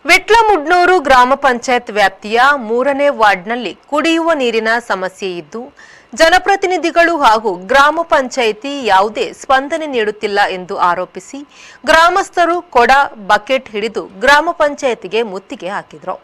ವಿಟ್ಲಮುಡ್ನೂರು ಗ್ರಾಮ ಪಂಚಾಯತ್ ವ್ಯಾಪ್ತಿಯ 3ನೇ ವಾರ್ಡ್ನಲ್ಲಿ ಕುಡಿಯುವ ನೀರಿನ ಸಮಸ್ಯೆ ಇದ್ದು ಜನಪ್ರತಿನಿಧಿಗಳು ಹಾಗೂ ಗ್ರಾಮ ಪಂಚಾಯಿತಿ ಯಾವುದೇ ಸ್ಪಂದನೆ ನೀಡುತ್ತಿಲ್ಲ ಎಂದು ಆರೋಪಿಸಿ ಗ್ರಾಮಸ್ಥರು ಕೊಡ ಬಕೆಟ್ ಹಿಡಿದು ಗ್ರಾಮ ಪಂಚಾಯತಿಗೆ ಮುತ್ತಿಗೆ ಹಾಕಿದರು.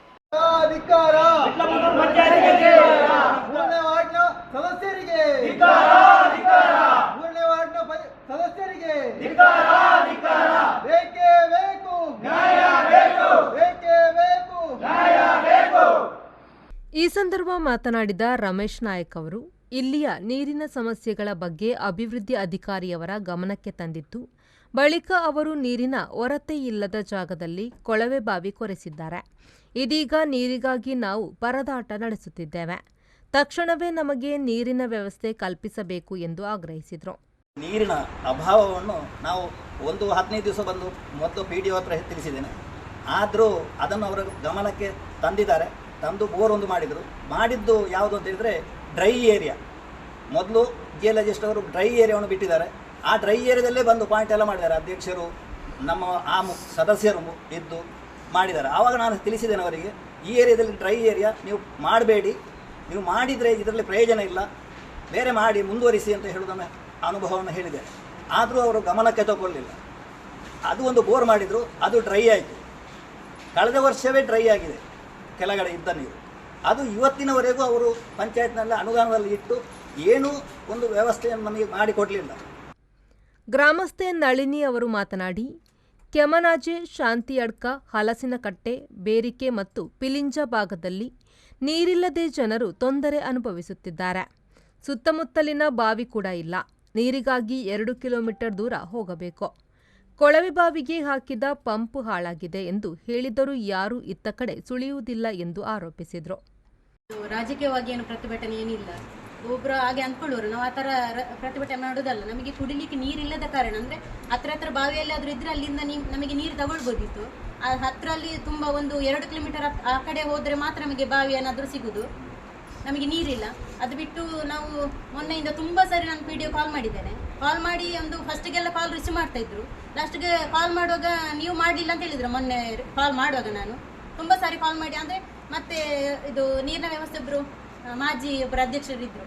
ಈ ಸಂದರ್ಭ ಮಾತನಾಡಿದ ರಮೇಶ್ ನಾಯಕ್ ಅವರು ಇಲ್ಲಿಯ ನೀರಿನ ಸಮಸ್ಯೆಗಳ ಬಗ್ಗೆ ಅಭಿವೃದ್ಧಿ ಅಧಿಕಾರಿಯವರ ಗಮನಕ್ಕೆ ತಂದಿದ್ದು, ಬಳಿಕ ಅವರು ನೀರಿನ ಕೊರತೆ ಇಲ್ಲದ ಜಾಗದಲ್ಲಿ ಕೊಳವೆ ಬಾವಿ ಕೊರೆಸಿದ್ದಾರೆ. ಇದೀಗ ನೀರಿಗಾಗಿ ನಾವು ಪರದಾಟ ನಡೆಸುತ್ತಿದ್ದೇವೆ. ತಕ್ಷಣವೇ ನಮಗೆ ನೀರಿನ ವ್ಯವಸ್ಥೆ ಕಲ್ಪಿಸಬೇಕು ಎಂದು ಆಗ್ರಹಿಸಿದರು. ನೀರಿನ ಅಭಾವವನ್ನು ನಾವು 15 ದಿವಸ ಬಂದು ಮೊದಲು PDO ಹತ್ರ ತಿಳಿಸಿದ್ದೇನೆ. ಆದರೂ ಅದನ್ನು ಅವರ ಗಮನಕ್ಕೆ ತಂದಿದ್ದಾರೆ. ತಂದು ಬೋರ್ ಒಂದು ಮಾಡಿದ್ದು ಯಾವುದು ಅಂತ ಹೇಳಿದರೆ ಡ್ರೈ ಏರಿಯಾ. ಮೊದಲು ಜಿಯಾಲಜಿಸ್ಟ್ ಅವರು ಡ್ರೈ ಏರಿಯಾವನ್ನು ಬಿಟ್ಟಿದ್ದಾರೆ. ಆ ಡ್ರೈ ಏರಿಯಾದಲ್ಲೇ ಬಂದು ಪಾಯಿಂಟ್ ಎಲ್ಲ ಮಾಡಿದ್ದಾರೆ. ಅಧ್ಯಕ್ಷರು ನಮ್ಮ ಸದಸ್ಯರು ಇದ್ದು ಮಾಡಿದ್ದಾರೆ. ಆವಾಗ ನಾನು ತಿಳಿಸಿದ್ದೇನೆ ಅವರಿಗೆ, ಈ ಏರಿಯಾದಲ್ಲಿ ಡ್ರೈ ಏರಿಯಾ ನೀವು ಮಾಡಬೇಡಿ, ನೀವು ಮಾಡಿದರೆ ಇದರಲ್ಲಿ ಪ್ರಯೋಜನ ಇಲ್ಲ, ಬೇರೆ ಮಾಡಿ ಮುಂದುವರಿಸಿ ಅಂತ ಹೇಳುವುದನ್ನು ಅನುಭವವನ್ನು ಹೇಳಿದೆ. ಆದರೂ ಅವರು ಗಮನಕ್ಕೆ ತಗೊಳ್ಳಿಲ್ಲ. ಅದು ಒಂದು ಬೋರ್ ಮಾಡಿದರು, ಅದು ಡ್ರೈ ಆಯಿತು. ಕಳೆದ ವರ್ಷವೇ ಡ್ರೈ ಆಗಿದೆ ಕೆಳಗಡೆ ಇದ್ದ ನೀರು. ಅದು ಇವತ್ತಿನವರೆಗೂ ಅವರು ಪಂಚಾಯತ್ನಲ್ಲಿ ಅನುದಾನದಲ್ಲಿ ಇಟ್ಟು ಏನೂ ಒಂದು ವ್ಯವಸ್ಥೆಯನ್ನು ನಮಗೆ ಮಾಡಿಕೊಡಲಿಲ್ಲ. ಗ್ರಾಮಸ್ಥೆ ನಳಿನಿ ಅವರು ಮಾತನಾಡಿ, ಕೆಮನಾಜೆ, ಶಾಂತಿಯಡ್ಕ, ಹಲಸಿನಕಟ್ಟೆ, ಬೇರಿಕೆ ಮತ್ತು ಪಿಲಿಂಜ ಭಾಗದಲ್ಲಿ ನೀರಿಲ್ಲದೆ ಜನರು ತೊಂದರೆ ಅನುಭವಿಸುತ್ತಿದ್ದಾರೆ. ಸುತ್ತಮುತ್ತಲಿನ ಬಾವಿ ಕೂಡ ಇಲ್ಲ. ನೀರಿಗಾಗಿ 2 ಕಿಲೋಮೀಟರ್ ದೂರ ಹೋಗಬೇಕು. ಕೊಳವೆ ಬಾವಿಗೆ ಹಾಕಿದ ಪಂಪ್ ಹಾಳಾಗಿದೆ ಎಂದು ಹೇಳಿದರೂ ಯಾರೂ ಇತ್ತ ಕಡೆ ಸುಳಿಯುವುದಿಲ್ಲ ಎಂದು ಆರೋಪಿಸಿದರು. ರಾಜಕೀಯವಾಗಿ ಏನು ಪ್ರತಿಭಟನೆ ಏನಿಲ್ಲ. ಒಬ್ಬರು ಹಾಗೆ ಅಂದ್ಕೊಳ್ಳೋರು, ನಾವು ಆ ಥರ ಪ್ರತಿಭಟನೆ ಮಾಡೋದಲ್ಲ. ನಮಗೆ ಕುಡಿಲಿಕ್ಕೆ ನೀರಿಲ್ಲದ ಕಾರಣ ಅಂದರೆ ಹತ್ರ ಬಾವಿಯಲ್ಲಾದರೂ ಇದ್ರೆ ಅಲ್ಲಿಂದ ನಮಗೆ ನೀರು ತಗೊಳ್ಬೋದಿತ್ತು. ಆ ಹತ್ತಿರಲ್ಲಿ ತುಂಬ ಒಂದು 2 ಕಿಲೋಮೀಟರ್ ಆ ಕಡೆ ಹೋದರೆ ಮಾತ್ರ ನಮಗೆ ಬಾವಿ ಏನಾದರೂ ಸಿಗೋದು. ನಮಗೆ ನೀರಿಲ್ಲ. ಅದು ಬಿಟ್ಟು ನಾವು ಮೊನ್ನೆಯಿಂದ ತುಂಬ ಸರಿ ನಾನು PDO ಕಾಲ್ ಮಾಡಿದ್ದೇನೆ. ಕಾಲ್ ಮಾಡಿ ಒಂದು ಫಸ್ಟಿಗೆಲ್ಲ ಕಾಲ್ ರಿಸೀವ್ ಮಾಡ್ತಾ ಇದ್ರು. ಲಾಸ್ಟ್ಗೆ ಕಾಲ್ ಮಾಡುವಾಗ ನೀವು ಮಾಡಲಿಲ್ಲ ಅಂತ ಹೇಳಿದ್ರು. ಮೊನ್ನೆ ಕಾಲ್ ಮಾಡುವಾಗ ನಾನು ತುಂಬ ಸಾರಿ ಕಾಲ್ ಮಾಡಿ, ಅಂದರೆ ಮತ್ತೆ ಇದು ನೀರಿನ ವ್ಯವಸ್ಥೆ ಒಬ್ಬರು ಮಾಜಿ ಒಬ್ಬರು ಅಧ್ಯಕ್ಷರಿದ್ದರು,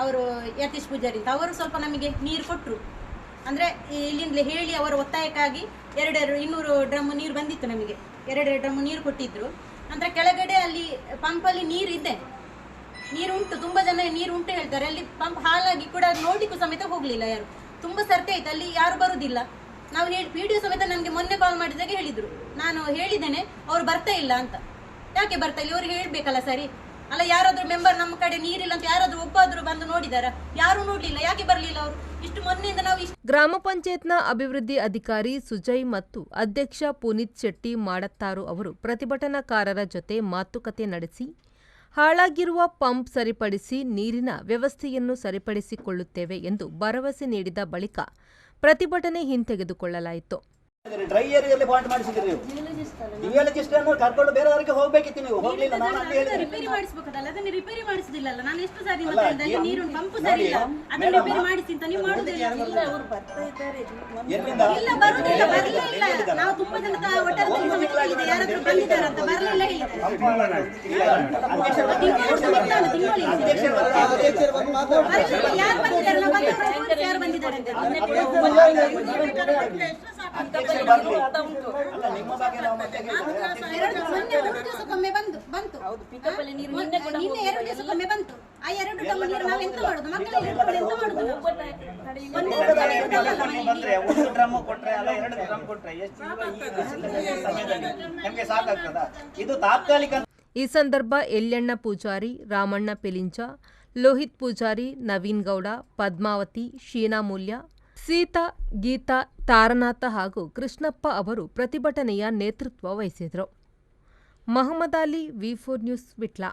ಅವರು ಯತೀಶ್ ಪೂಜಾರಿ ಅಂತ, ಅವರು ಸ್ವಲ್ಪ ನಮಗೆ ನೀರು ಕೊಟ್ಟರು. ಅಂದರೆ ಇಲ್ಲಿಂದಲೇ ಹೇಳಿ ಅವರ ಒತ್ತಾಯಕ್ಕಾಗಿ 200 ಡ್ರಮ್ ನೀರು ಬಂದಿತ್ತು ನಮಗೆ. 2 ಡ್ರಮ್ ನೀರು ಕೊಟ್ಟಿದ್ರು. ನಂತರ ಕೆಳಗಡೆ ಅಲ್ಲಿ ಪಂಪಲ್ಲಿ ನೀರು ಇದೆ, ನೀರು ಉಂಟು, ತುಂಬ ಜನ ನೀರು ಉಂಟು ಹೇಳ್ತಾರೆ. ಅಲ್ಲಿ ಪಂಪ್ ಹಾಲಾಗಿ ಕೂಡ ನೋಡ್ಲಿಕ್ಕೂ ಸಮೇತ ಹೋಗಲಿಲ್ಲ ಯಾರು. ತುಂಬ ಸರ್ತಿ ಆಯ್ತು, ಅಲ್ಲಿ ಯಾರು ಬರುವುದಿಲ್ಲ. ನಾವು PDO ಸಮೇತ ನನಗೆ ಮೊನ್ನೆ ಕಾಲ್ ಮಾಡಿದಾಗ ಹೇಳಿದರು, ನಾನು ಹೇಳಿದ್ದೇನೆ ಅವರು ಬರ್ತಾ ಇಲ್ಲ ಅಂತ. ಯಾಕೆ ಬರ್ತಾ ಇಲ್ಲ, ಇವ್ರಿಗೆ ಹೇಳ್ಬೇಕಲ್ಲ ಸರಿ ಅಲ್ಲ. ಯಾರಾದ್ರೂ ಮೆಂಬರ್ ನಮ್ಮ ಕಡೆ ನೀರಿಲ್ಲ ಅಂತ ಯಾರಾದ್ರೂ ಒಬ್ಬಾದ್ರೂ ಬಂದು ನೋಡಿದಾರ? ಯಾರು ನೋಡ್ಲಿಲ್ಲ. ಯಾಕೆ ಬರಲಿಲ್ಲ ಅವರು? ಇಷ್ಟು ಮೊನ್ನೆಯಿಂದ ನಾವು ಗ್ರಾಮ ಪಂಚಾಯತ್ನ ಅಭಿವೃದ್ಧಿ ಅಧಿಕಾರಿ ಸುಜಯ್ ಮತ್ತು ಅಧ್ಯಕ್ಷ ಪುನೀತ್ ಶೆಟ್ಟಿ ಮಾಡತ್ತಾರು ಅವರು ಪ್ರತಿಭಟನಾಕಾರರ ಜೊತೆ ಮಾತುಕತೆ ನಡೆಸಿ ಹಾಳಾಗಿರುವ ಪಂಪ್ ಸರಿಪಡಿಸಿ ನೀರಿನ ವ್ಯವಸ್ಥೆಯನ್ನು ಸರಿಪಡಿಸಿಕೊಳ್ಳುತ್ತೇವೆ ಎಂದು ಭರವಸೆ ನೀಡಿದ ಬಳಿಕ ಪ್ರತಿಭಟನೆ ಹಿಂತೆಗೆದುಕೊಳ್ಳಲಾಯಿತು. ಡ್ರೈ ಏರಿಯಾದಲ್ಲಿ ಪಾಯಿಂಟ್ ಮಾಡಿಸಿದ್ರಿ ನೀವು. ಜಿಯಾಲಜಿಸ್ಟ್ ಅನ್ನು ಕರ್ಕೊಂಡು ಬೇರೆಯವರಿಗೆ ಹೋಗಬೇಕಿತ್ತು, ನೀವು ಹೋಗಲಿಲ್ಲ. ನಾನು ಅಂತ ಹೇಳಿದೆ ರಿಪೇರಿ ಮಾಡಿಸಬೇಕಲ್ಲ, ಅದನ್ನ ರಿಪೇರಿ ಮಾಡಿಸುದಿಲ್ಲ. ನಾನು ಎಷ್ಟು ಸಾರಿ ಮಾತಾಡಿದೆ, ಅಲ್ಲಿ ನೀರು ಪಂಪ್ ಸರಿ ಇಲ್ಲ, ಅದನ್ನ ರಿಪೇರಿ ಮಾಡಿಸಿ ಅಂತ ನೀವು ಮಾಡುದಿಲ್ಲ. ಅವರು ಬರ್ತಾ ಇದ್ದಾರೆ, ಇಲ್ಲ ಬರುದಿಲ್ಲ, ಬರಲಿಲ್ಲ. ನಾವು ತುಂಬಾ ಜನ ಒಟ್ಟಾರೆ ಸಮಿತಿ ಹೇಳಿದೆ, ಯಾರಾದ್ರೂ ಬಂದಿದ್ದಾರೆ ಅಂತ, ಬರಲಿಲ್ಲ ಹೇಳಿದ್ದಾರೆ. ಯಾರು ಬಂದಿದ್ದಾರೆ? ನಾವು ಬಂದವರು ಯಾರು ಬಂದಿದ್ದಾರೆ ಅಂತ ದಿವಸಕ್ಕೊಮ್ಮೆ ಬಂತು. ನಿನ್ನೆ 2 ದಿವಸಕ್ಕೊಮ್ಮೆ ಬಂತು. ಆ 2 ಡ್ರಮ್ ನೀರು ನಾವು ಎಂತ ಮಾಡುದು? ಮಕ್ಕಳಿಗೆ ಎಂತ ಮಾಡುದು? ಈ ಸಂದರ್ಭ ಎಲ್ಯಣ್ಣ ಪೂಜಾರಿ, ರಾಮಣ್ಣ ಪೆಲಿಂಚ, ಲೋಹಿತ್ ಪೂಜಾರಿ, ನವೀನ್ ಗೌಡ, ಪದ್ಮಾವತಿ, ಶೀನಾ ಮೂಲ್ಯ, ಸೀತಾ, ಗೀತಾ, ತಾರನಾಥ ಹಾಗೂ ಕೃಷ್ಣಪ್ಪ ಅವರು ಪ್ರತಿಭಟನೆಯ ನೇತೃತ್ವ ವಹಿಸಿದರು. Mohammad Ali, V4 news, Vitla.